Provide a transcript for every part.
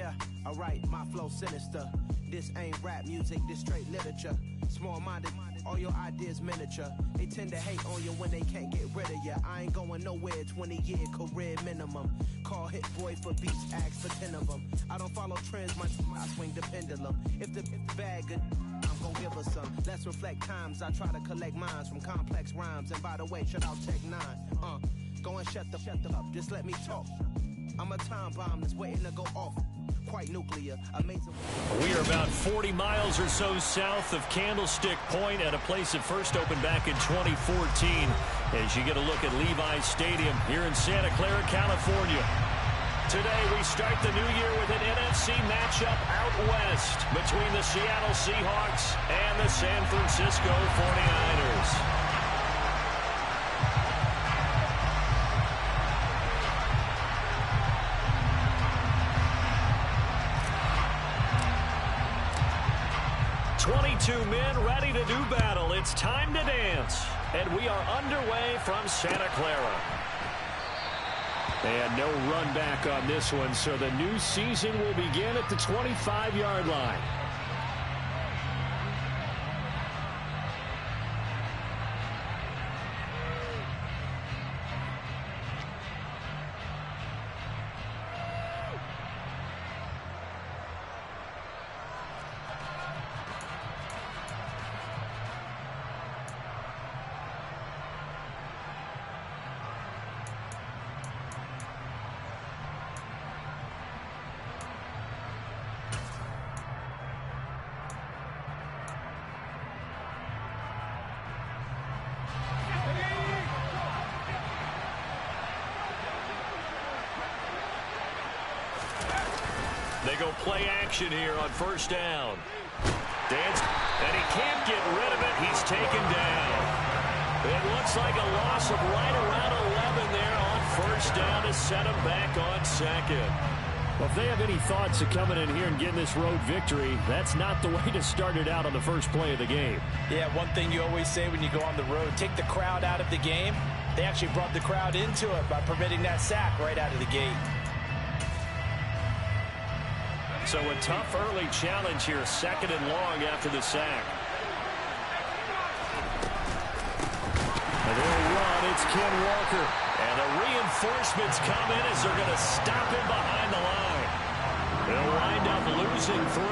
Yeah, alright, my flow sinister. This ain't rap music, this straight literature. Small-minded, all your ideas miniature. They tend to hate on you when they can't get rid of you. I ain't going nowhere, 20-year career minimum. Call Hit Boy for beats, ask for 10 of them. I don't follow trends, I swing the pendulum. If the bag good, I'm gon' give her some. Let's reflect times, I try to collect minds from complex rhymes. And by the way, shout out Tech 9. Go and shut the up, just let me talk. I'm a time bomb that's waiting to go off. Quite nuclear, amazing. We are about 40 miles or so south of Candlestick Point at a place that first opened back in 2014 as you get a look at Levi's Stadium here in Santa Clara, California. Today we start the new year with an NFC matchup out west between the Seattle Seahawks and the San Francisco 49ers. Two men ready to do battle. It's time to dance. And we are underway from Santa Clara. And no run back on this one, so the new season will begin at the 25-yard line. They go play action here on first down. Dance, and he can't get rid of it. He's taken down. It looks like a loss of right around 11 there on first down to set him back on second. Well, if they have any thoughts of coming in here and getting this road victory, that's not the way to start it out on the first play of the game. Yeah, one thing you always say when you go on the road, take the crowd out of the game. They actually brought the crowd into it by permitting that sack right out of the gate. So a tough early challenge here, second and long after the sack. And they'll run, it's Ken Walker. And the reinforcements come in as they're going to stop him behind the line. They'll wind up losing 3.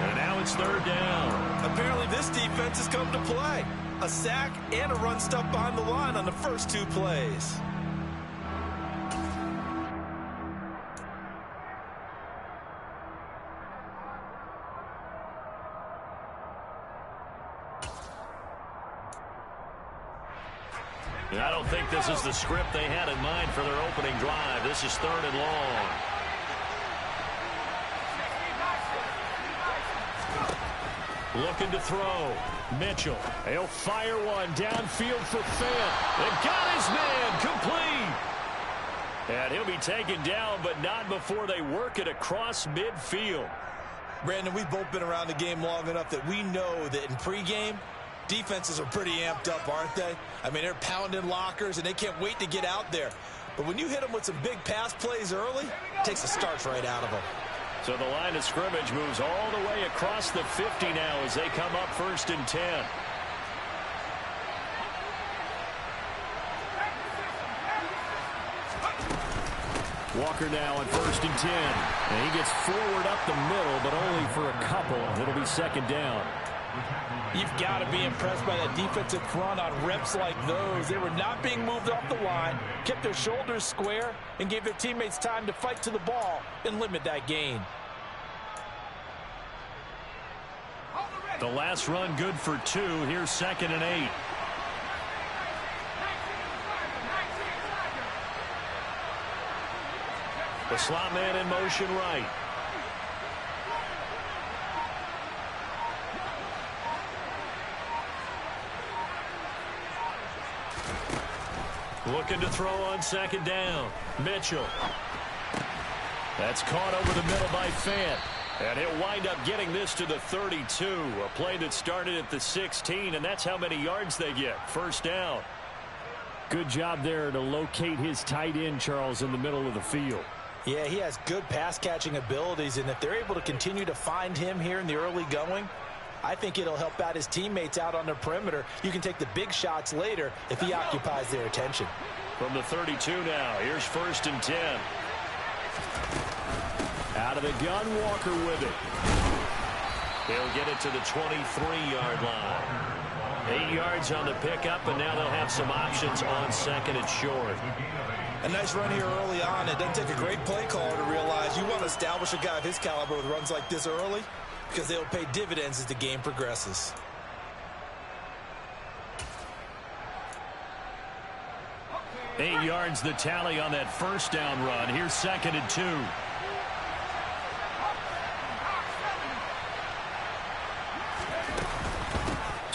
And now it's third down. Apparently this defense has come to play. A sack and a run stuff behind the line on the first 2 plays. I don't think this is the script they had in mind for their opening drive. This is third and long. Looking to throw. Mitchell. He'll fire one downfield for Fant. And got his man complete. And he'll be taken down, but not before they work it across midfield. Brandon, we've both been around the game long enough that we know that in pregame, defenses are pretty amped up, aren't they? I mean, they're pounding lockers, and they can't wait to get out there. But when you hit them with some big pass plays early, it takes the starch right out of them. So the line of scrimmage moves all the way across the 50 now as they come up first and 10. Walker now on first and 10. And he gets forward up the middle, but only for a couple. It'll be second down. You've got to be impressed by that defensive front on reps like those. They were not being moved off the line, kept their shoulders square, and gave their teammates time to fight to the ball and limit that gain. The last run good for 2. Here's second and 8. The slot man in motion right. Looking to throw on second down. Mitchell. That's caught over the middle by Fant. And he'll wind up getting this to the 32. A play that started at the 16, and that's how many yards they get. First down. Good job there to locate his tight end, Charles, in the middle of the field. Yeah, he has good pass-catching abilities, and if they're able to continue to find him here in the early going, I think it'll help out his teammates out on the perimeter. You can take the big shots later if he occupies their attention. From the 32 now, here's 1st and 10. Out of the gun, Walker with it. They'll get it to the 23-yard line. 8 yards on the pickup, and now they'll have some options on 2nd and short. A nice run here early on. It doesn't take a great play caller to realize you want to establish a guy of his caliber with runs like this early because they'll pay dividends as the game progresses. Eight yards the tally on that 1st down run. Here's 2nd and 2.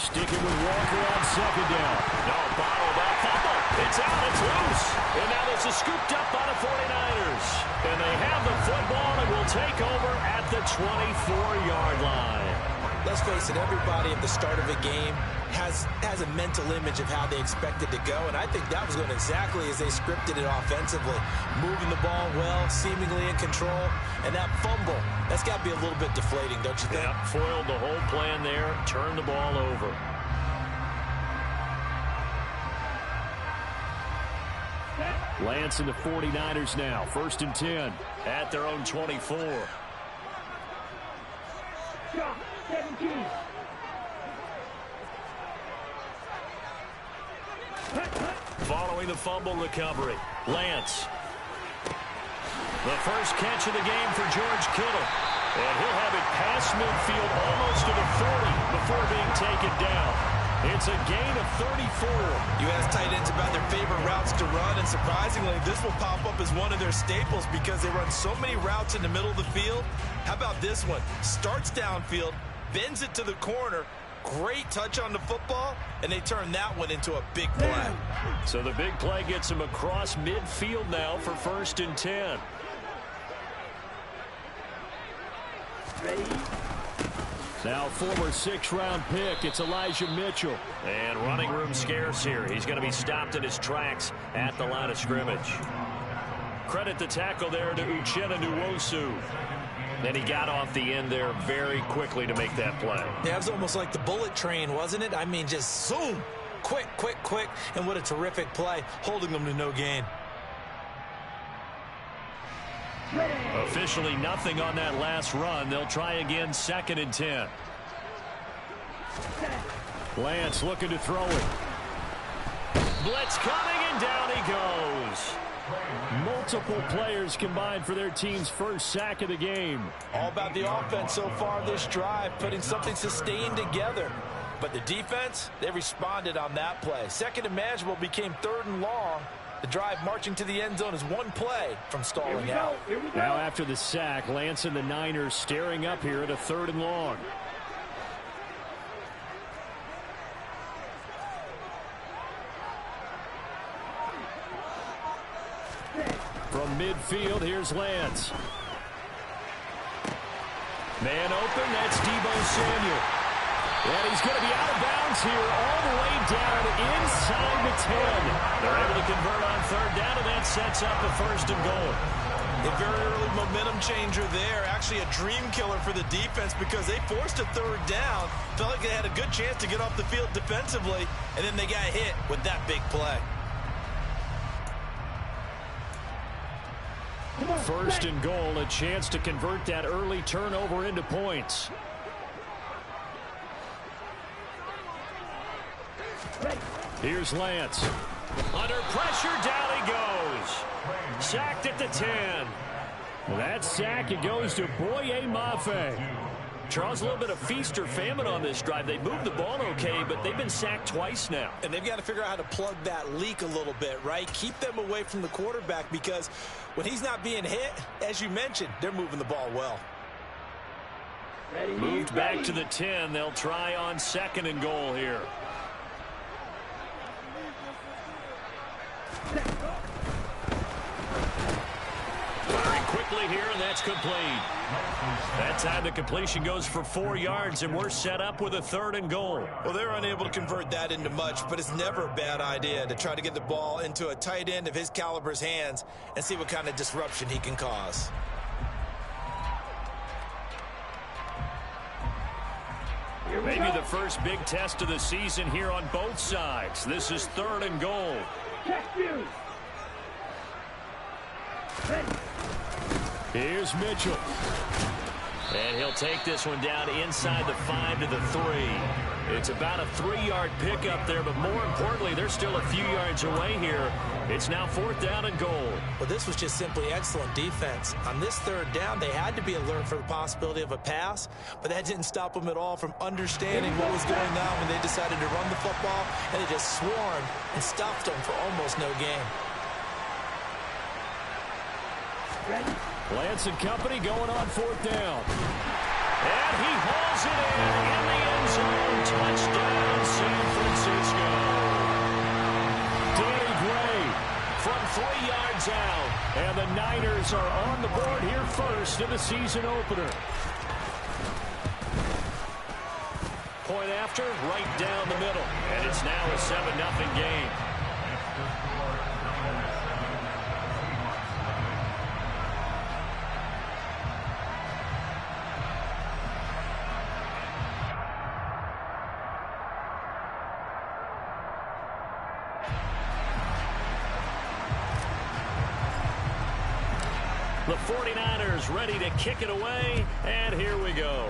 Sticking with Walker on 2nd down. No, bottled up. Fumble. It's out. It's loose. And now this is scooped up by the 49ers. And they have the football and will take over at the 24-yard line. Let's face it, everybody at the start of a game has a mental image of how they expect it to go, and I think that was going exactly as they scripted it offensively. Moving the ball well, seemingly in control, and that fumble, that's got to be a little bit deflating, don't you think? Yep, foiled the whole plan there, turned the ball over. Lance and the 49ers now, 1st and 10 at their own 24. Following the fumble recovery, Lance. The first catch of the game for George Kittle. And he'll have it past midfield almost to the 40 before being taken down. It's a gain of 34. You ask tight ends about their favorite routes to run, and surprisingly, this will pop up as one of their staples because they run so many routes in the middle of the field. How about this one? Starts downfield, bends it to the corner, great touch on the football, and they turn that one into a big play. So the big play gets him across midfield now for 1st and 10. Now former 6th-round pick, it's Elijah Mitchell. And running room scarce here. He's going to be stopped in his tracks at the line of scrimmage. Credit the tackle there to Uchenna Nwosu. And he got off the end there very quickly to make that play. Yeah, it was almost like the bullet train, wasn't it? I mean, just zoom. Quick, quick, quick. And what a terrific play, holding them to no gain. Officially nothing on that last run. They'll try again 2nd and 10. Lance looking to throw it. Blitz coming, and down he goes. Multiple players combined for their team's first sack of the game. All about the offense so far this drive, putting something sustained together. But the defense, they responded on that play. 2nd and manageable became 3rd and long. The drive marching to the end zone is one play from stalling out. Now after the sack, Lance and the Niners staring up here at a 3rd and long. From midfield, here's Lance. Man open, that's Deebo Samuel. And he's going to be out of bounds here all the way down inside the 10. They're able to convert on 3rd down, and that sets up a 1st and goal. A very early momentum changer there. Actually a dream killer for the defense because they forced a 3rd down. Felt like they had a good chance to get off the field defensively, and then they got hit with that big play. 1st and goal, a chance to convert that early turnover into points. Here's Lance. Under pressure, down he goes. Sacked at the 10. That sack, it goes to Boye Mafe. Charles, a little bit of feast or famine on this drive. They moved the ball okay, but they've been sacked twice now. And they've got to figure out how to plug that leak a little bit, right? Keep them away from the quarterback because when he's not being hit, as you mentioned, they're moving the ball well. Moved back to the 10. They'll try on 2nd and goal here. Firing quick quickly here, and that's complete. That time the completion goes for 4 yards, and we're set up with a 3rd and goal. Well, they're unable to convert that into much, but it's never a bad idea to try to get the ball into a tight end of his caliber's hands and see what kind of disruption he can cause. Maybe the first big test of the season here on both sides. This is 3rd and goal. Here's Mitchell. And he'll take this one down inside the 5 to the 3. It's about a 3-yard pickup there, but more importantly, they're still a few yards away here. It's now 4th down and goal. Well, this was just simply excellent defense. On this 3rd down, they had to be alert for the possibility of a pass, but that didn't stop them at all from understanding what was going on when they decided to run the football, and they just swarmed and stuffed them for almost no gain. Lance and company going on 4th down. And he hauls it in the end zone. Touchdown, San Francisco. Danny Gray from 3 yards out. And the Niners are on the board here first in the season opener. Point after, right down the middle. And it's now a 7-0 game. The 49ers ready to kick it away, and here we go.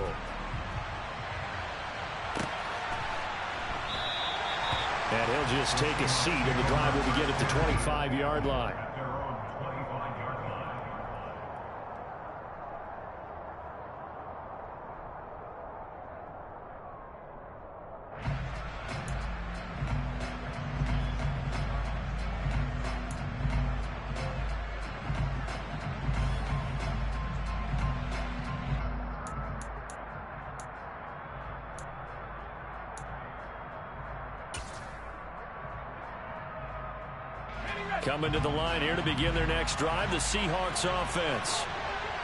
And he'll just take a seat, and the drive will begin at the 25-yard line. Coming to the line here to begin their next drive, the Seahawks offense.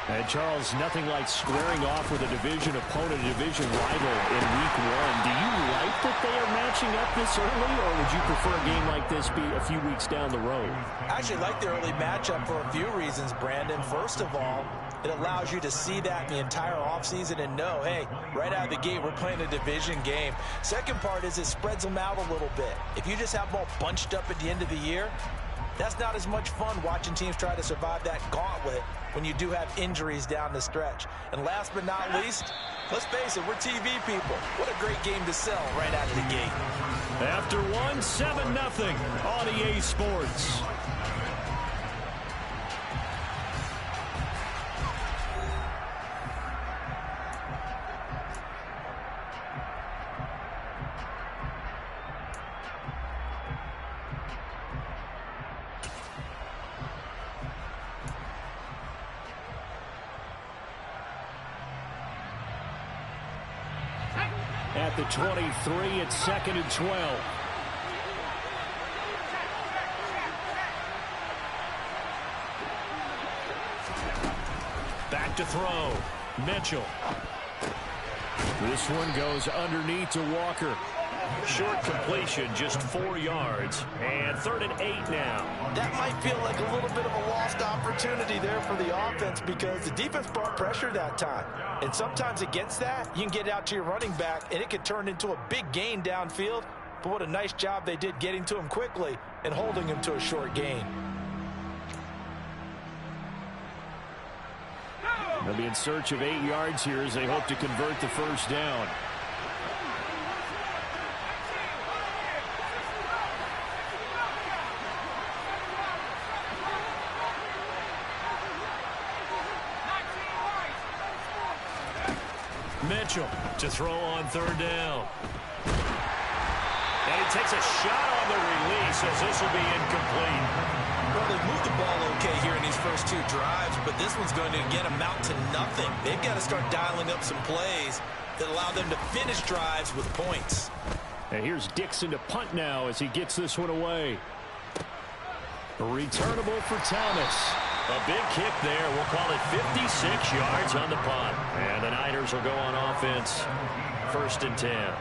And, Charles, nothing like squaring off with a division opponent, a division rival in Week 1. Do you like that they are matching up this early, or would you prefer a game like this be a few weeks down the road? I actually like the early matchup for a few reasons, Brandon. First of all, it allows you to see that in the entire offseason and know, hey, right out of the gate, we're playing a division game. Second part is it spreads them out a little bit. If you just have them all bunched up at the end of the year, that's not as much fun watching teams try to survive that gauntlet when you do have injuries down the stretch. And last but not least, let's face it, we're TV people. What a great game to sell right out of the gate. After 7-0 on EA Sports. At the 23, it's 2nd and 12. Back to throw. Mitchell. This one goes underneath to Walker. Short completion, just 4 yards. And 3rd and 8 now. That might feel like a little bit of a lost opportunity there for the offense because the defense brought pressure that time. And sometimes against that, you can get out to your running back, and it can turn into a big gain downfield. But what a nice job they did getting to him quickly and holding him to a short gain. They'll be in search of 8 yards here as they hope to convert the first down. Mitchell to throw on 3rd down. And he takes a shot on the release as this will be incomplete. Well, they've moved the ball okay here in these first 2 drives, but this one's going to again amount to nothing. They've got to start dialing up some plays that allow them to finish drives with points. And here's Dixon to punt now as he gets this one away. Returnable for Thomas. A big kick there. We'll call it 56 yards on the punt. And the Niners will go on offense. 1st and 10.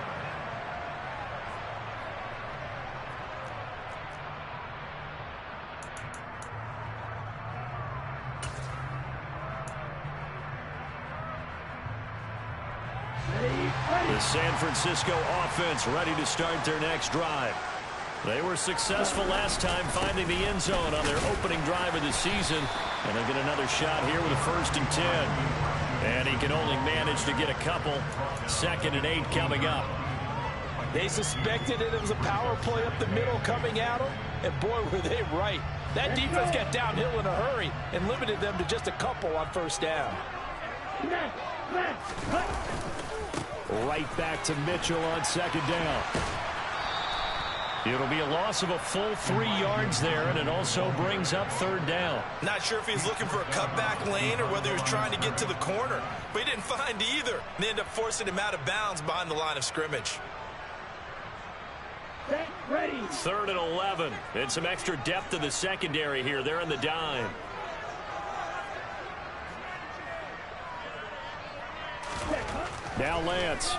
The San Francisco offense ready to start their next drive. They were successful last time finding the end zone on their opening drive of the season. And they'll get another shot here with a 1st and 10. And he can only manage to get a couple. 2nd and 8 coming up. They suspected it was a power play up the middle coming at them. And boy, were they right. That defense got downhill in a hurry and limited them to just a couple on 1st down. Right back to Mitchell on 2nd down. It'll be a loss of a full 3 yards there, and it also brings up 3rd down. Not sure if he's looking for a cutback lane or whether he was trying to get to the corner, but he didn't find either. And they ended up forcing him out of bounds behind the line of scrimmage. Ready. 3rd and 11. And some extra depth to the secondary here. They're in the dime. Now Lance.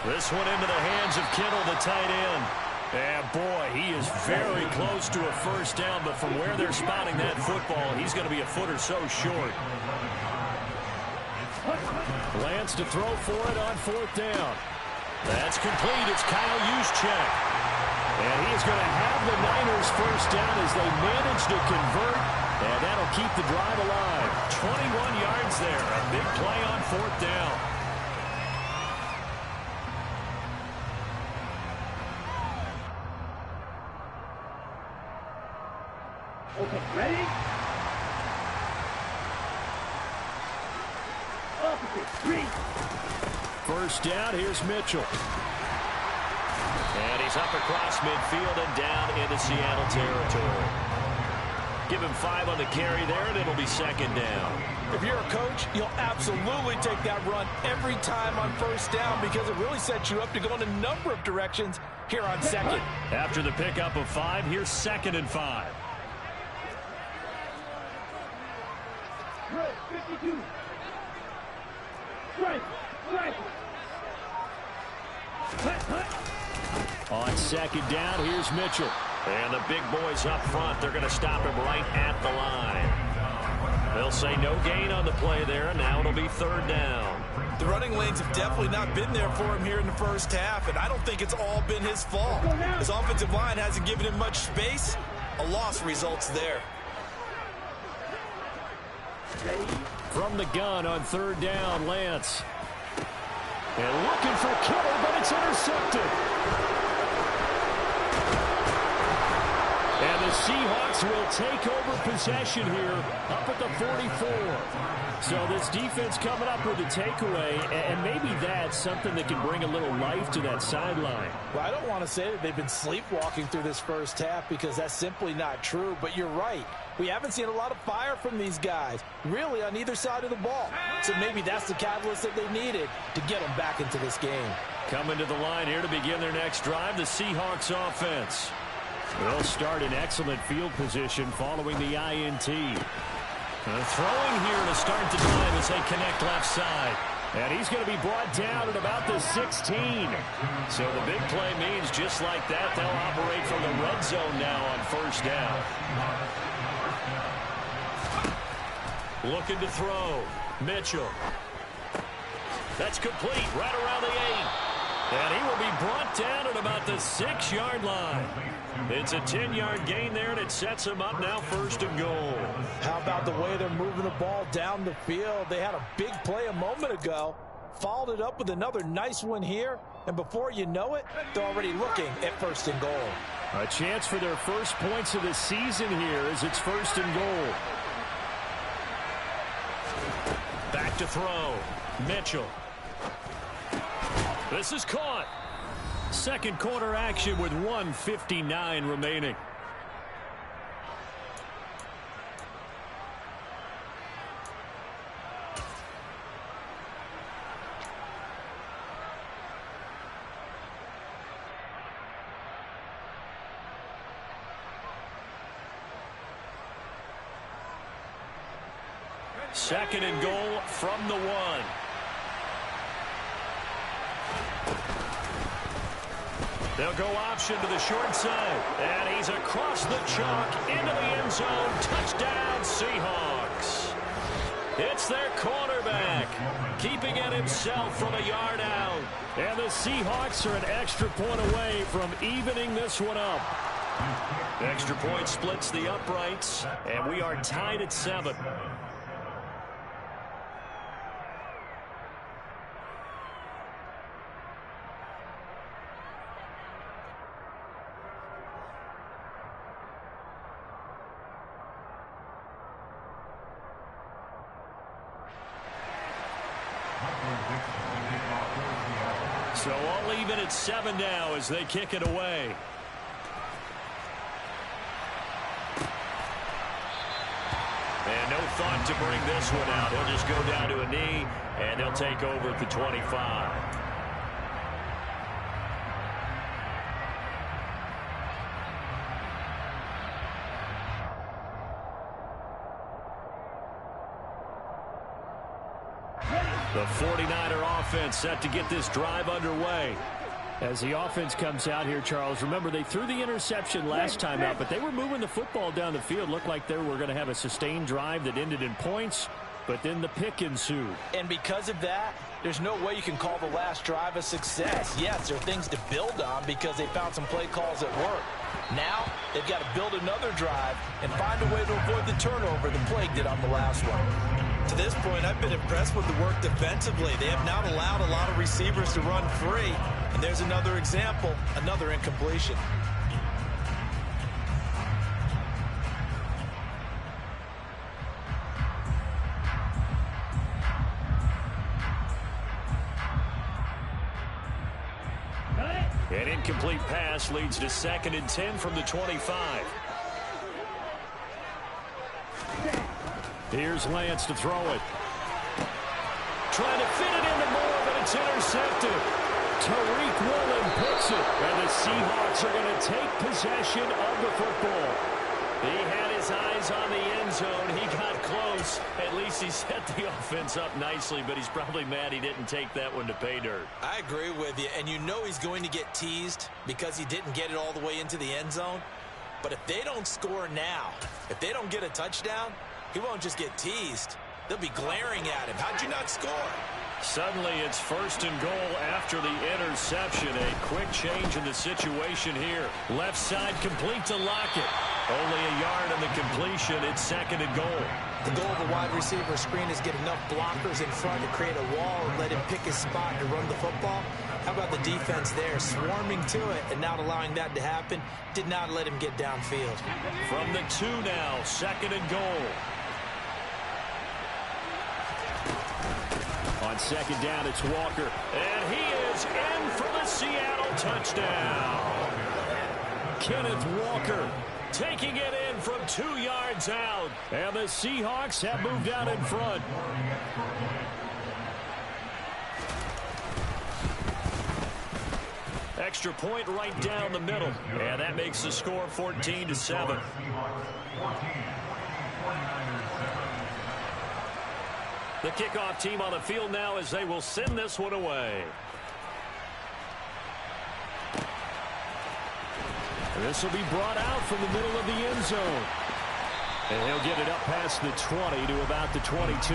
This one into the hands of Kittle, the tight end. And boy, he is very close to a 1st down, but from where they're spotting that football, he's going to be a foot or so short. Lance to throw for it on 4th down. That's complete. It's Kyle Juszczyk. And he's going to have the Niners 1st down as they manage to convert, and that'll keep the drive alive. 21 yards there. A big play on 4th down. Okay, ready? Opposite, 3. 1st down, here's Mitchell. And he's up across midfield and down into Seattle territory. Give him 5 on the carry there, and it'll be 2nd down. If you're a coach, you'll absolutely take that run every time on 1st down because it really sets you up to go in a number of directions here on 2nd. After the pickup of 5, here's 2nd and 5. Right, 52. Strike. On 2nd down, here's Mitchell. And the big boys up front, they're going to stop him right at the line. They'll say no gain on the play there, and now it'll be 3rd down. The running lanes have definitely not been there for him here in the 1st half, and I don't think it's all been his fault. His offensive line hasn't given him much space. A loss results there. From the gun on 3rd down, Lance. And looking for Kittle, but it's intercepted. And the Seahawks will take over possession here up at the 44. So this defense coming up with a takeaway, and maybe that's something that can bring a little life to that sideline. Well, I don't want to say that they've been sleepwalking through this 1st half because that's simply not true, but you're right. We haven't seen a lot of fire from these guys, really, on either side of the ball. So maybe that's the catalyst that they needed to get them back into this game. Coming to the line here to begin their next drive, the Seahawks offense. They'll start in excellent field position following the INT. Throwing here to start the drive as they connect left side. And he's going to be brought down at about the 16. So the big play means just like that, they'll operate from the red zone now on 1st down. Looking to throw. Mitchell. That's complete right around the 8. And he will be brought down at about the 6-yard line. It's a 10-yard gain there, and it sets him up now 1st and goal. How about the way they're moving the ball down the field? They had a big play a moment ago, followed it up with another nice one here, and before you know it, they're already looking at 1st and goal. A chance for their first points of the season here as it's 1st and goal. Back to throw. Mitchell. This is caught. Second quarter action with 1:59 remaining. second and goal from the 1. They'll go option to the short side. And he's across the chalk into the end zone. Touchdown, Seahawks. It's their quarterback, keeping it himself from a yard out. And the Seahawks are an extra point away from evening this one up. Extra point splits the uprights, and we are tied at 7. So all even at 7 now as they kick it away. And no thought to bring this one out. He'll just go down to a knee, and they'll take over at the 25. The 49er offense set to get this drive underway. As the offense comes out here, Charles, remember they threw the interception last time out, but they were moving the football down the field. Looked like they were going to have a sustained drive that ended in points, but then the pick ensued. And because of that, there's no way you can call the last drive a success. Yes, there are things to build on because they found some play calls that work. Now, they've got to build another drive and find a way to avoid the turnover the Plague did on the last one. To this point, I've been impressed with the work defensively. They have not allowed a lot of receivers to run free. And there's another example, another incompletion. An incomplete pass leads to 2nd and 10 from the 25. Here's Lance to throw it. Trying to fit it into Moore, but it's intercepted. Tariq Woolen picks it, and the Seahawks are going to take possession of the football. He had his eyes on the end zone. He got close. At least he set the offense up nicely, but he's probably mad he didn't take that one to pay dirt. I agree with you, and you know he's going to get teased because he didn't get it all the way into the end zone. But if they don't score now, if they don't get a touchdown, he won't just get teased. They'll be glaring at him. How'd you not score? Suddenly it's 1st and goal after the interception. A quick change in the situation here. Left side complete to Lockett. Only a yard on the completion. It's 2nd and goal. The goal of a wide receiver screen is get enough blockers in front to create a wall and let him pick his spot to run the football. How about the defense there, swarming to it and not allowing that to happen? Did not let him get downfield. From the 2 now, 2nd and goal. On 2nd down, it's Walker. And he is in for the Seattle touchdown. Kenneth Walker taking it in from 2 yards out. And the Seahawks have moved out in front. Extra point right down the middle. And that makes the score 14-7. The kickoff team on the field now as they will send this one away. And this will be brought out from the middle of the end zone. And he'll get it up past the 20 to about the 22.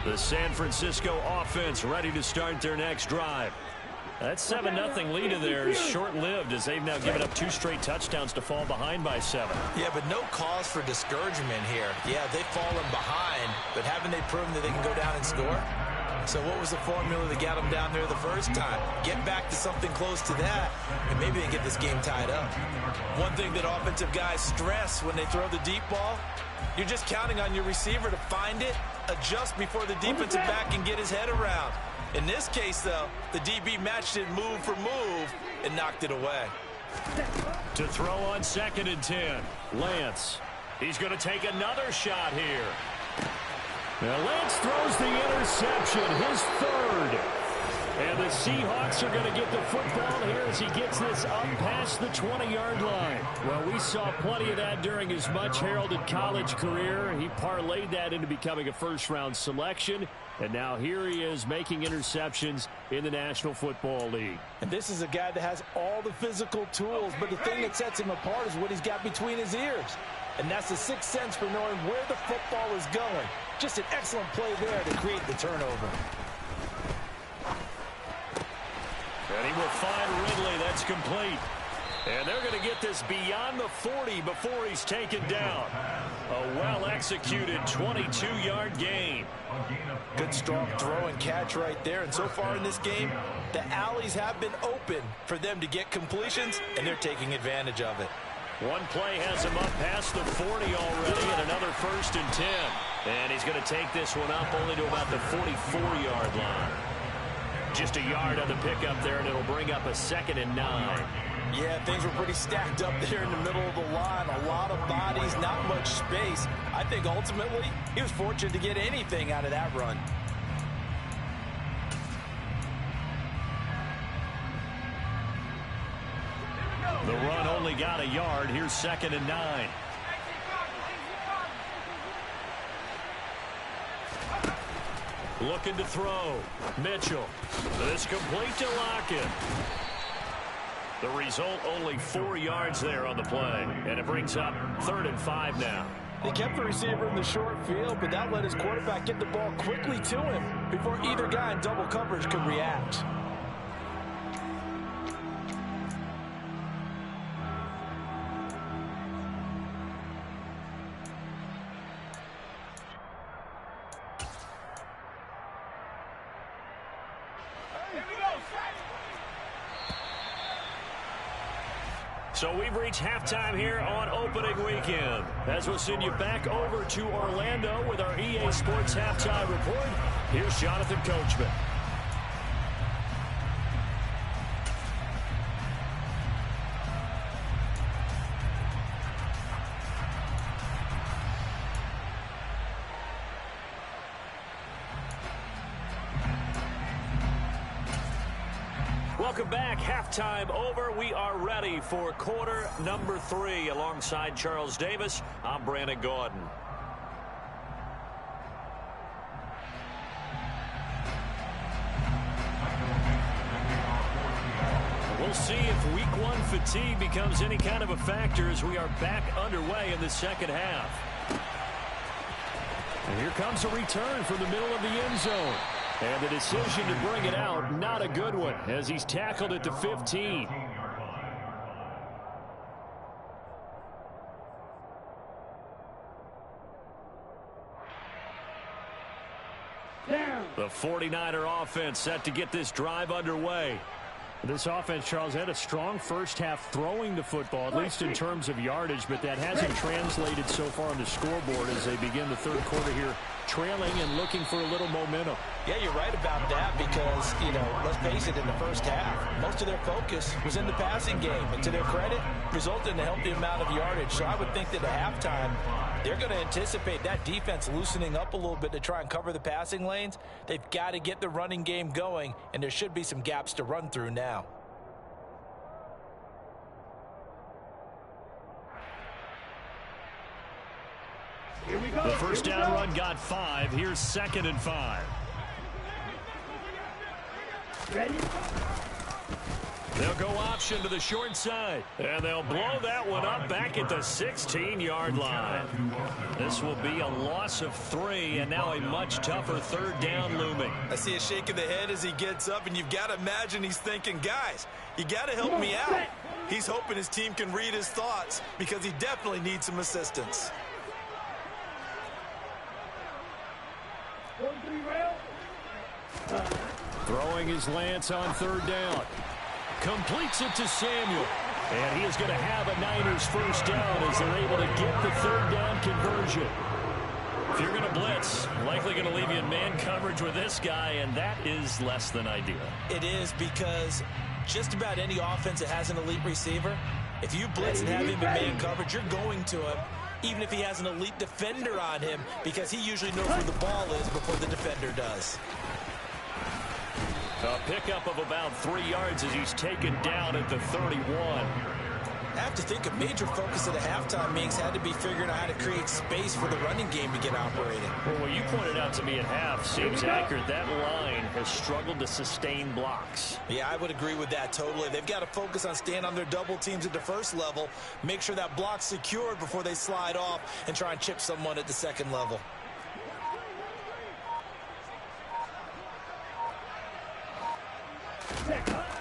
The San Francisco offense ready to start their next drive. That 7-0 lead of theirs is short-lived as they've now given up 2 straight touchdowns to fall behind by 7. Yeah, but no cause for discouragement here. Yeah, they've fallen behind, but haven't they proven that they can go down and score? So what was the formula that got them down there the first time? Get back to something close to that, and maybe they get this game tied up. One thing that offensive guys stress when they throw the deep ball, you're just counting on your receiver to find it, adjust before the defensive back can get his head around. In this case, though, the DB matched it move for move and knocked it away. To throw on 2nd and 10, Lance. He's going to take another shot here. Now Lance throws the interception, his third. And the Seahawks are going to get the football here as he gets this up past the 20-yard line. Well, we saw plenty of that during his much-heralded college career. He parlayed that into becoming a first-round selection. And now here he is making interceptions in the National Football League. And this is a guy that has all the physical tools, but the thing that sets him apart is what he's got between his ears. And that's the sixth sense for knowing where the football is going. Just an excellent play there to create the turnover. And he will find Ridley. That's complete. And they're going to get this beyond the 40 before he's taken down. A well-executed 22-yard gain. Good strong throw and catch right there. And so far in this game, the alleys have been open for them to get completions, and they're taking advantage of it. One play has him up past the 40 already, and another 1st and 10. And he's going to take this one up only to about the 44-yard line. Just a yard on the pickup there, and it'll bring up a 2nd and 9. Yeah, things were pretty stacked up there in the middle of the line. A lot of bodies, not much space. I think ultimately he was fortunate to get anything out of that run. The run only got a yard. Here's 2nd and 9. Looking to throw. Mitchell. This complete to Lockett. The result, only 4 yards there on the play. And it brings up 3rd and 5 now. They kept the receiver in the short field, but that let his quarterback get the ball quickly to him before either guy in double coverage could react. So we've reached halftime here on opening weekend. As we'll send you back over to Orlando with our EA Sports Halftime Report, here's Jonathan Coachman. Welcome back. Halftime over. We are ready for quarter number 3. Alongside Charles Davis, I'm Brandon Gaudin. We'll see if week 1 fatigue becomes any kind of a factor as we are back underway in the second half. And here comes a return from the middle of the end zone. And the decision to bring it out, not a good one, as he's tackled at the 15. The 49er offense set to get this drive underway. This offense, Charles, had a strong first half throwing the football, at least in terms of yardage, but that hasn't translated so far on the scoreboard as they begin the third quarter here, trailing and looking for a little momentum. Yeah, you're right about that because, let's face it, in the first half, most of their focus was in the passing game. And to their credit, resulted in a healthy amount of yardage. So I would think that at halftime, they're going to anticipate that defense loosening up a little bit to try and cover the passing lanes. They've got to get the running game going, and there should be some gaps to run through now. The first down run got 5. Here's 2nd and 5. Ready? They'll go option to the short side, and they'll blow that one up back at the 16-yard line. This will be a loss of 3, and now a much tougher third down looming. I see a shake of the head as he gets up, and you've got to imagine he's thinking, guys, you got to help me out. He's hoping his team can read his thoughts because he definitely needs some assistance. Throwing his Lance on third down. Completes it to Samuel. And he is going to have a Niners first down as they're able to get the third down conversion. If you're going to blitz, likely going to leave you in man coverage with this guy, and that is less than ideal. It is because just about any offense that has an elite receiver, if you blitz and have him in man coverage, you're going to him. even if he has an elite defender on him, because he usually knows where the ball is before the defender does. A pickup of about 3 yards as he's taken down at the 31. I have to think a major focus of the halftime meetings had to be figuring out how to create space for the running game to get operating. Well, what you pointed out to me at half seems accurate. That line has struggled to sustain blocks. Yeah, I would agree with that totally. They've got to focus on staying on their double teams at the first level, make sure that block's secured before they slide off and try and chip someone at the second level.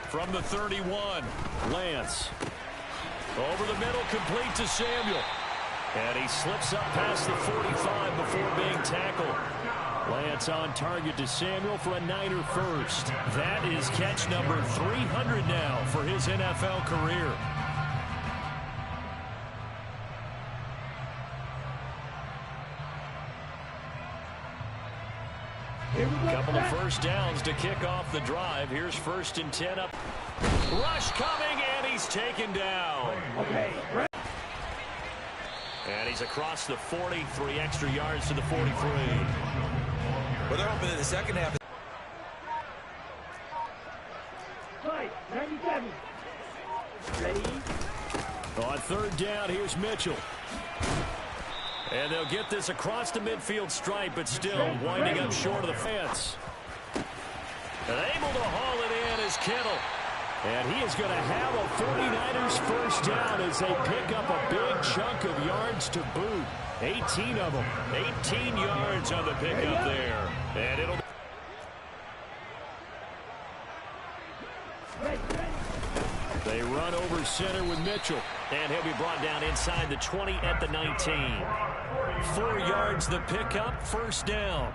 From the 31, Lance. Over the middle, complete to Samuel. And he slips up past the 45 before being tackled. Lance on target to Samuel for a Niner first. That is catch number 300 now for his NFL career. Couple of first downs to kick off the drive. Here's 1st and 10 up. Rush coming, and he's taken down. Okay. And he's across the 40, 3 extra yards to the 43. Well, they're hoping in the second half. Fight. 97. Ready? On 3rd down, here's Mitchell. And they'll get this across the midfield stripe, but still winding up short of the fence. And able to haul it in is Kittle. And he is going to have a 49ers first down as they pick up a big chunk of yards to boot. 18 of them. 18 yards on the pickup there. And it'll... They run over center with Mitchell. And he'll be brought down inside the 20 at the 19. 4 yards the pickup, first down.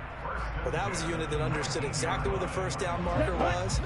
Well, that was a unit that understood exactly where the first down marker was.